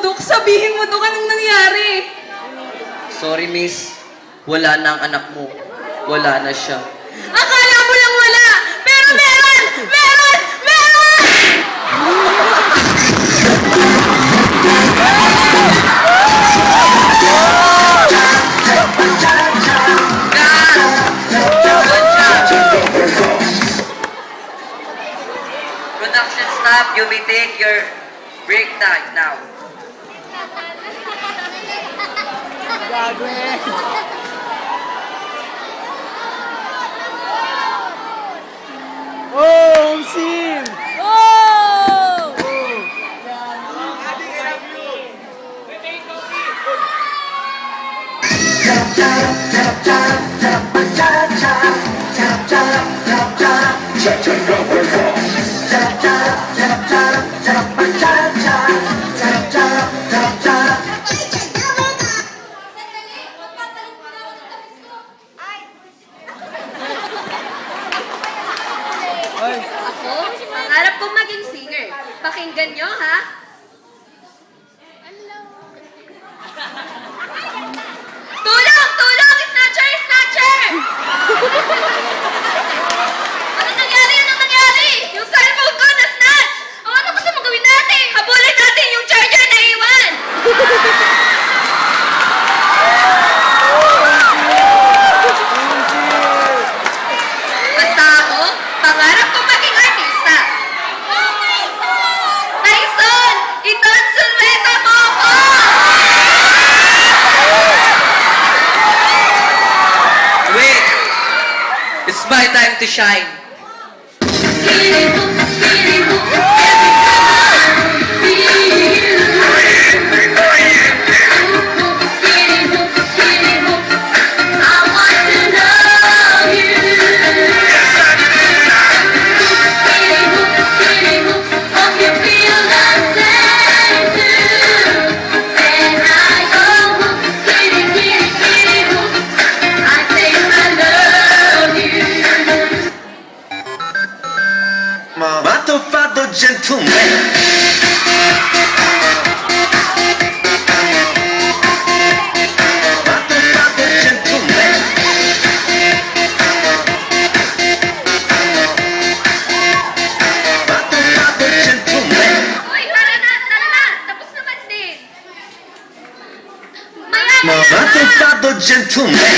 Dok. Sabihin mo, Dok, anong nangyari? Sorry, miss. Wala na ang anak mo. Wala na siya. Akala mo lang wala! Pero meron! Meron! Meron! Production staff, you may take your break time now. Oh, Sim! Oh! Ako, pangarap kong maging singer. Pakinggan nyo, ha? Tulong! Tulong! Snatcher! Snatcher! Ano nangyari? Ano nangyari? Yung cellphone ko na-snatch! Ano gusto mong gawin natin? Habulin natin yung charger na iwan! Basta ako, pangarap kong maging artista. Tyson! Itonsulweta mo ako! Wait! It's my time to shine. Mato fatto gentleman. Mato fatto gentleman. Mato fatto gentleman. Uy, tara na! Tara na! Tapos naman din! Maya, maya, Mato maya! fatto gentleman.